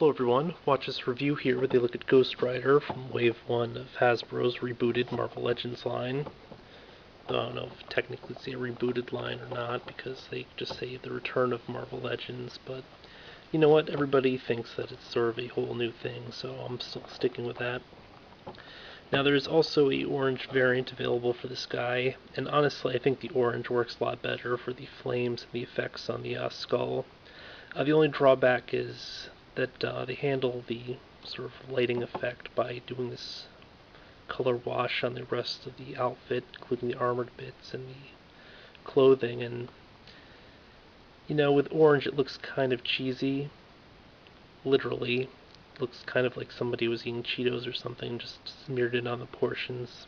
Hello everyone, watch this review here where they look at Ghost Rider from Wave 1 of Hasbro's rebooted Marvel Legends line. Though I don't know if technically it's a rebooted line or not, because they just say the return of Marvel Legends, but you know what, everybody thinks that it's sort of a whole new thing, so I'm still sticking with that. Now there's also a orange variant available for this guy, and honestly I think the orange works a lot better for the flames and the effects on the skull. The only drawback is that they handle the sort of lighting effect by doing this color wash on the rest of the outfit, including the armored bits and the clothing, and you know, with orange it looks kind of cheesy. Literally, it looks kind of like somebody was eating Cheetos or something, just smeared it on the portions.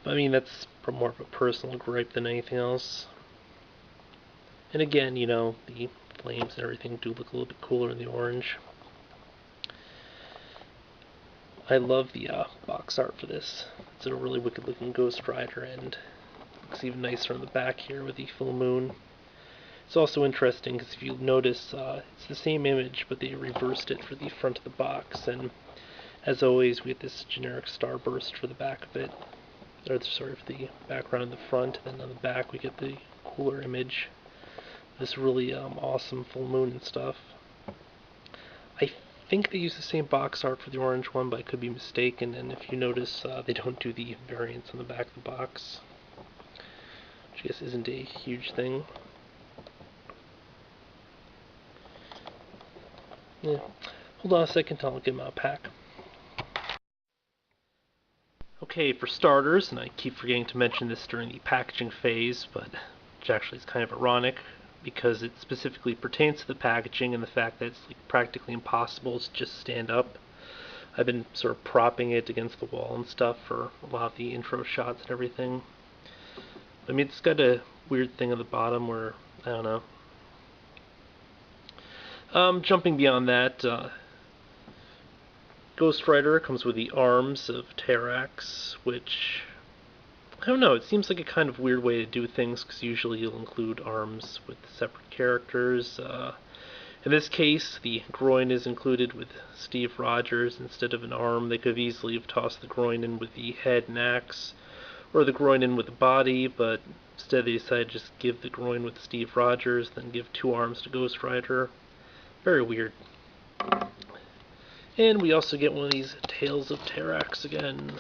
But I mean, that's more of a personal gripe than anything else. And again, you know, the flames and everything do look a little bit cooler in the orange. I love the box art for this. It's a really wicked looking Ghost Rider, and looks even nicer on the back here with the full moon. It's also interesting because if you notice, it's the same image, but they reversed it for the front of the box, and as always we get this generic starburst for the back of it, or sort of the background in the front, and then on the back we get the cooler image. This really awesome full moon and stuff. I think they use the same box art for the orange one, but I could be mistaken, and if you notice, they don't do the variants on the back of the box, which I guess isn't a huge thing. Yeah. Hold on a second, I'll get my pack. Okay, for starters, and I keep forgetting to mention this during the packaging phase, but which actually is kind of ironic, because it specifically pertains to the packaging and the fact that it's like practically impossible to just stand up. I've been sort of propping it against the wall and stuff for a lot of the intro shots and everything. I mean, it's got a weird thing on the bottom where, I don't know. Jumping beyond that, Ghost Rider comes with the arms of Terrax, which, I don't know, it seems like a kind of weird way to do things, because usually you'll include arms with separate characters. In this case, the groin is included with Steve Rogers instead of an arm. They could easily have tossed the groin in with the head and axe, or the groin in with the body, but instead they decided to just give the groin with Steve Rogers, then give two arms to Ghost Rider. Very weird. And we also get one of these Tales of Terrax again.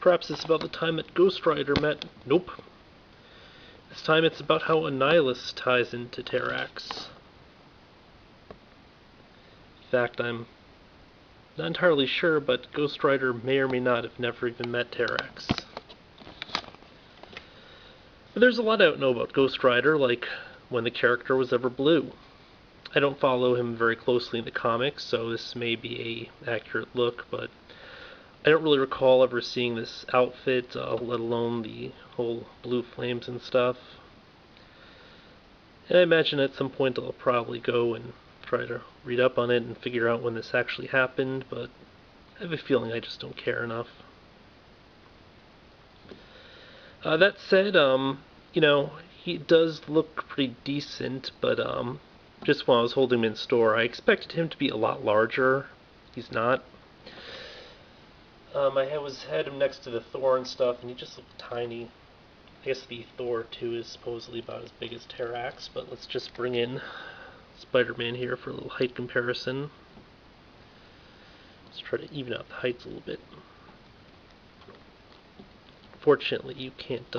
Perhaps it's about the time that Ghost Rider met... Nope. This time it's about how Annihilus ties into Terrax. In fact, I'm not entirely sure, but Ghost Rider may or may not have never even met Terrax. But there's a lot I don't know about Ghost Rider, like when the character was ever blue. I don't follow him very closely in the comics, so this may be an accurate look, but I don't really recall ever seeing this outfit, let alone the whole blue flames and stuff. And I imagine at some point I'll probably go and try to read up on it and figure out when this actually happened, but I have a feeling I just don't care enough. That said, you know, he does look pretty decent, but just when I was holding him in store, I expected him to be a lot larger. He's not. I had him next to the Thor and stuff, and he just looked tiny. I guess the Thor 2 is supposedly about as big as Terrax, but let's just bring in Spider-Man here for a little height comparison. Let's try to even out the heights a little bit. Fortunately, you can't,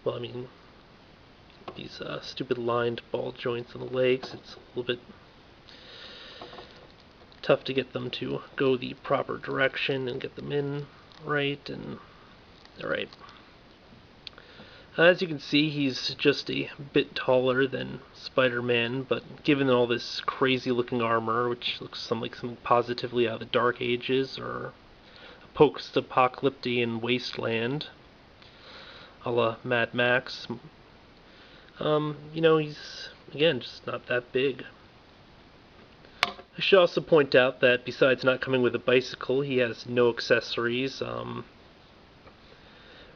well, I mean, these stupid lined ball joints on the legs, it's a little bit tough to get them to go the proper direction and get them in right, and alright. As you can see, he's just a bit taller than Spider-Man, but given all this crazy looking armor, which looks like something positively out of the Dark Ages or a post-apocalyptic wasteland a la Mad Max, you know, he's, again, just not that big. I should also point out that besides not coming with a bicycle, he has no accessories.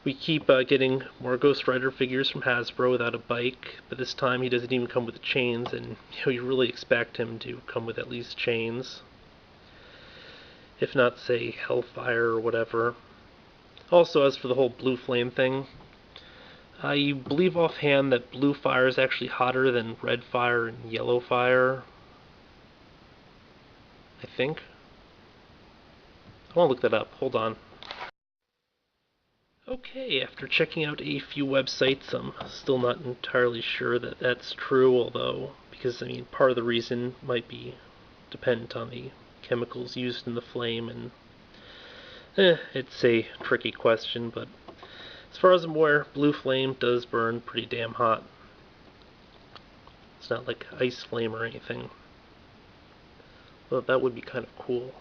We keep getting more Ghost Rider figures from Hasbro without a bike, but this time he doesn't even come with chains, and you really expect him to come with at least chains. If not, say, Hellfire or whatever. Also, as for the whole blue flame thing, I believe offhand that blue fire is actually hotter than red fire and yellow fire. I think. I want to look that up. Hold on. Okay, after checking out a few websites, I'm still not entirely sure that that's true, although, because, I mean, part of the reason might be dependent on the chemicals used in the flame, and it's a tricky question, but as far as I'm aware, blue flame does burn pretty damn hot. It's not like ice flame or anything. Well, that would be kind of cool.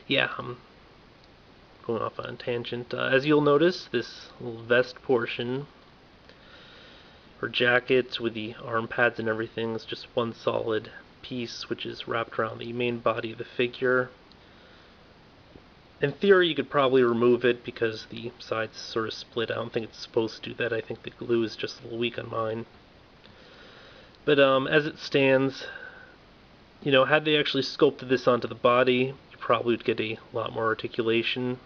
Yeah, I'm going off on a tangent. As you'll notice, this little vest portion, or jacket with the arm pads and everything, is just one solid piece which is wrapped around the main body of the figure. In theory, you could probably remove it because the sides sort of split. I don't think it's supposed to do that. I think the glue is just a little weak on mine. But as it stands, had they actually sculpted this onto the body, you probably would get a lot more articulation,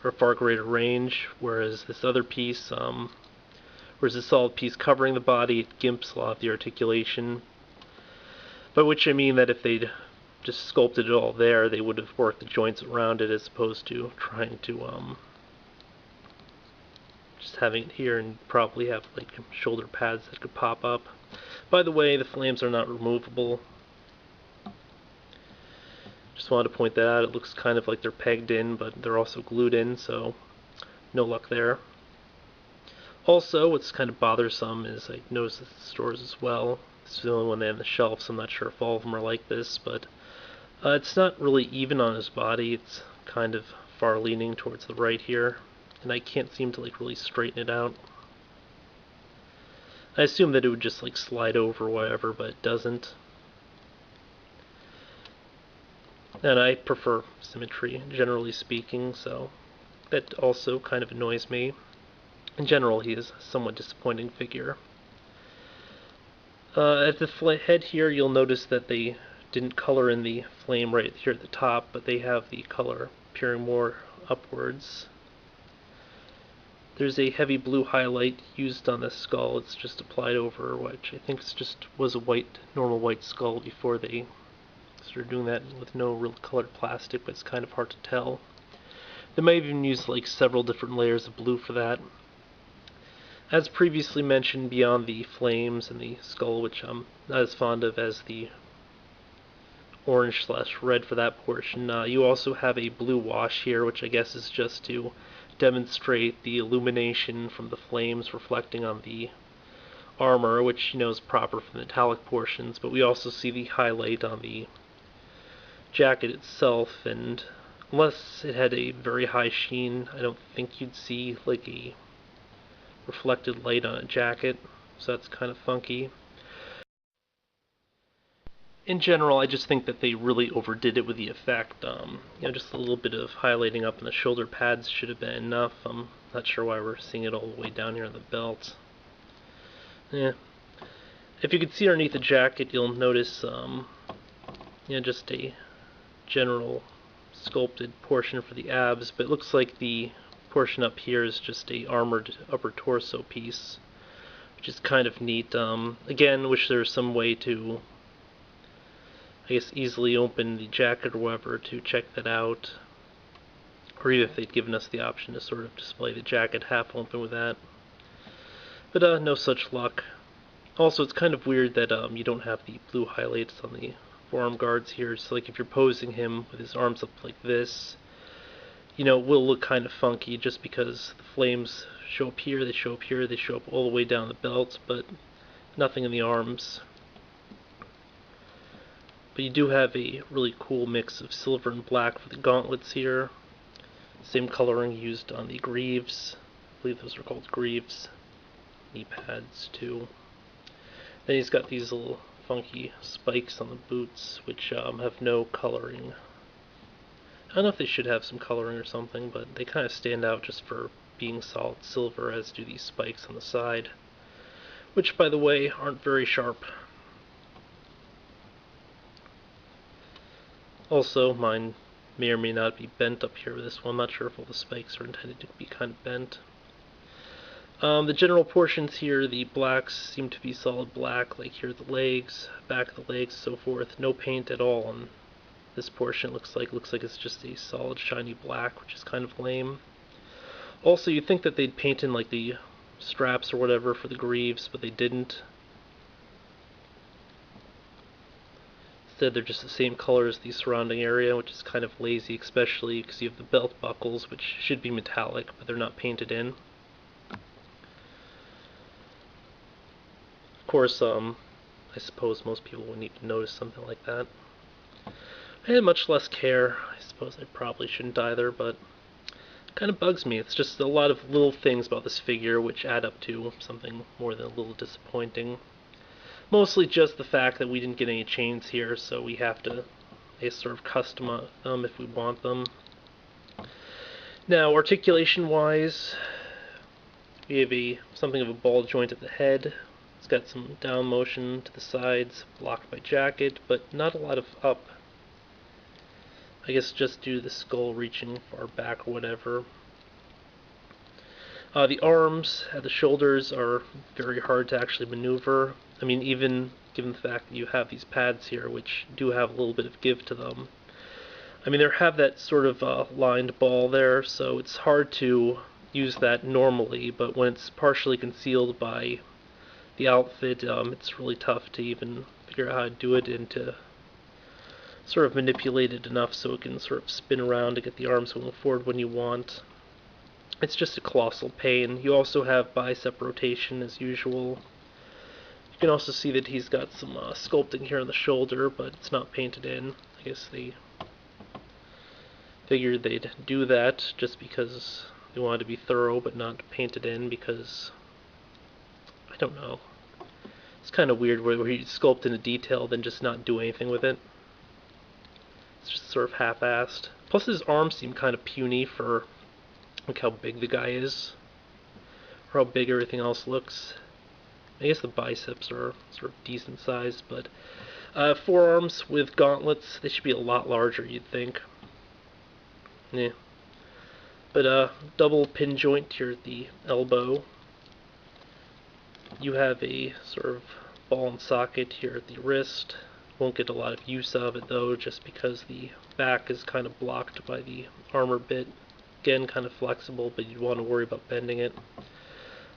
or a far greater range, whereas this other piece, whereas this solid piece covering the body, it gimps a lot of the articulation. By which I mean that if they'd just sculpted it all there, they would have worked the joints around it as opposed to trying to just having it here and probably have like shoulder pads that could pop up. By the way, the flames are not removable. Just wanted to point that out. It looks kind of like they're pegged in, but they're also glued in, so no luck there. Also, what's kind of bothersome is I noticed at the stores as well. This is the only one they have on the shelf, so I'm not sure if all of them are like this, but it's not really even on his body. It's kind of far leaning towards the right here, and I can't seem to really straighten it out. I assume that it would just slide over or whatever, but it doesn't. And I prefer symmetry, generally speaking, so that also kind of annoys me. In general, he is a somewhat disappointing figure. At the head here, you'll notice that they didn't color in the flame right here at the top, but they have the color appearing more upwards. There's a heavy blue highlight used on the skull. It's just applied over, which I think was a normal white skull before they started doing that with no real colored plastic, but it's kind of hard to tell. They might even use several different layers of blue for that. As previously mentioned, beyond the flames and the skull, which I'm not as fond of as the orange/red for that portion, you also have a blue wash here, which I guess is just to demonstrate the illumination from the flames reflecting on the armor, which is proper for the metallic portions, but we also see the highlight on the jacket itself, and unless it had a very high sheen, I don't think you'd see a reflected light on a jacket, so that's kind of funky. In general, I just think that they really overdid it with the effect. Just a little bit of highlighting up in the shoulder pads should have been enough. I'm not sure why we're seeing it all the way down here on the belt. Yeah. If you could see underneath the jacket, you'll notice just a general sculpted portion for the abs, but it looks like the portion up here is just a armored upper torso piece, which is kind of neat. Again, wish there was some way to, I guess, easily open the jacket or whatever to check that out, or even if they'd given us the option to sort of display the jacket half open with that. But no such luck. Also, it's kind of weird that you don't have the blue highlights on the forearm guards here, so if you're posing him with his arms up like this, it will look kind of funky just because the flames show up here, they show up here, they show up all the way down the belt, but nothing in the arms. But you do have a really cool mix of silver and black for the gauntlets here. Same coloring used on the greaves. I believe those are called greaves. Knee pads too. Then he's got these little funky spikes on the boots, which have no coloring. I don't know if they should have some coloring or something, but they kind of stand out just for being solid silver, as do these spikes on the side, which, by the way, aren't very sharp. Also, mine may or may not be bent up here with this one. I'm not sure if all the spikes are intended to be kind of bent. The general portions here, the blacks seem to be solid black, like here the legs, back of the legs, so forth. No paint at all on this portion. Looks like it's just a solid shiny black, which is kind of lame. Also, you'd think that they'd paint in like the straps or whatever for the greaves, but they didn't. Instead, they're just the same color as the surrounding area, which is kind of lazy, especially because you have the belt buckles, which should be metallic, but they're not painted in. Of course, I suppose most people would need to notice something like that. I had much less care. I suppose I probably shouldn't either, but it kind of bugs me. It's just a lot of little things about this figure which add up to something more than a little disappointing. Mostly just the fact that we didn't get any chains here, so we have to sort of custom them if we want them. Now, articulation-wise, we have something of a ball joint at the head. It's got some down motion to the sides, blocked by jacket, but not a lot of up. I guess just due to the skull reaching far back or whatever. The arms at the shoulders are very hard to actually maneuver. I mean, even given the fact that you have these pads here, which do have a little bit of give to them. I mean, they have that sort of lined ball there, so it's hard to use that normally, but when it's partially concealed by the outfit, it's really tough to even figure out how to do it and to sort of manipulate it enough so it can sort of spin around to get the arms going forward when you want. It's just a colossal pain. You also have bicep rotation as usual. You can also see that he's got some sculpting here on the shoulder, but it's not painted in. I guess they figured they'd do that just because they wanted to be thorough but not painted in, because I don't know. It's kind of weird where you sculpt in a detail then just not do anything with it. It's just sort of half-assed. Plus his arms seem kind of puny for like how big the guy is, or how big everything else looks. I guess the biceps are sort of decent sized, but forearms with gauntlets, they should be a lot larger, you'd think. Yeah. But double pin joint here at the elbow. You have a sort of ball and socket here at the wrist. Won't get a lot of use of it though, just because the back is kind of blocked by the armor bit. Again, kind of flexible, but you'd want to worry about bending it.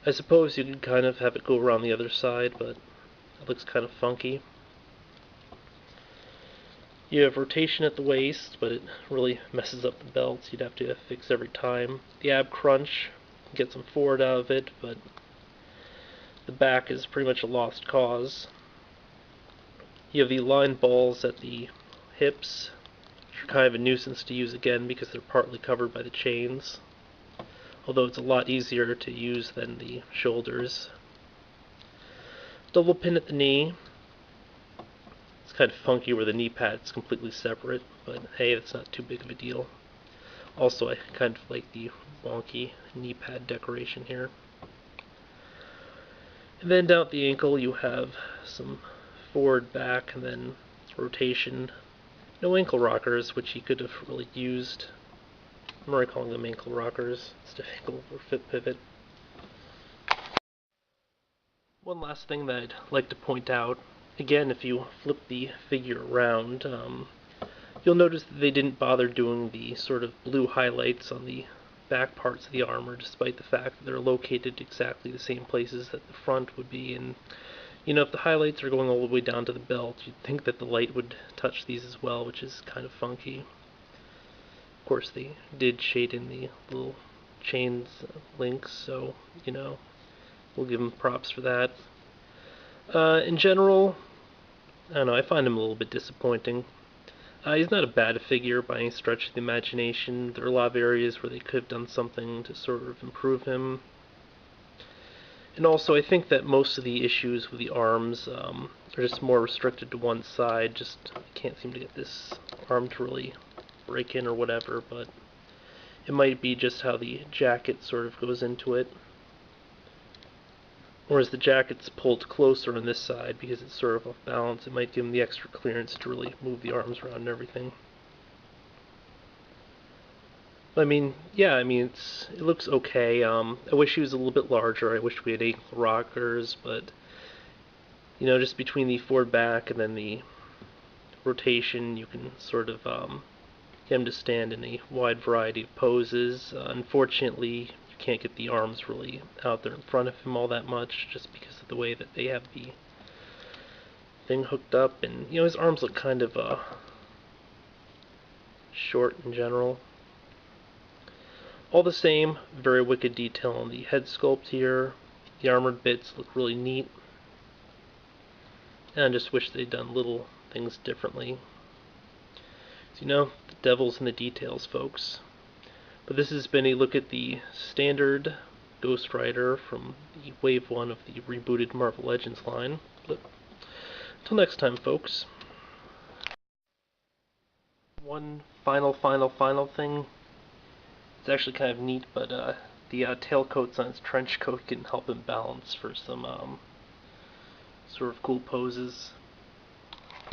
I suppose you could kind of have it go around the other side, but it looks kind of funky. You have rotation at the waist, but it really messes up the belts. You'd have to fix every time. The ab crunch, get some forward out of it, but the back is pretty much a lost cause. You have the line balls at the hips, which are kind of a nuisance to use again because they're partly covered by the chains, although it's a lot easier to use than the shoulders. Double pin at the knee. It's kind of funky where the knee pad's completely separate, but hey, that's not too big of a deal. Also, I kind of like the wonky knee pad decoration here. And then down at the ankle you have some forward, back, and then rotation. No ankle rockers, which he could have really used. I'm already calling them ankle rockers instead of ankle or foot pivot. One last thing that I'd like to point out, again, if you flip the figure around, you'll notice that they didn't bother doing the sort of blue highlights on the back parts of the armor, despite the fact that they're located exactly the same places that the front would be. And you know, if the highlights are going all the way down to the belt, you'd think that the light would touch these as well, which is kind of funky. Of course, they did shade in the little chains links, so, you know, we'll give them props for that. In general, I don't know, I find him a little bit disappointing. He's not a bad figure by any stretch of the imagination. There are a lot of areas where they could have done something to sort of improve him. And also, I think that most of the issues with the arms are just more restricted to one side. Just, I can't seem to get this arm to really break in or whatever, but It might be just how the jacket sort of goes into it. Whereas the jacket's pulled closer on this side because it's sort of off balance, it might give him the extra clearance to really move the arms around and everything. I mean, yeah, I mean, it looks okay. I wish he was a little bit larger. I wish we had ankle rockers, but just between the forward back and then the rotation, you can sort of get him to stand in a wide variety of poses. Unfortunately, you can't get the arms really out there in front of him all that much, just because of the way that they have the thing hooked up, and his arms look kind of short in general. All the same, very wicked detail on the head sculpt here. The armored bits look really neat. And I just wish they'd done little things differently. So, the devil's in the details, folks. But this has been a look at the standard Ghost Rider from the Wave 1 of the rebooted Marvel Legends line. But until next time, folks. One final thing. It's actually kind of neat, but the tailcoats on his trench coat can help him balance for some sort of cool poses.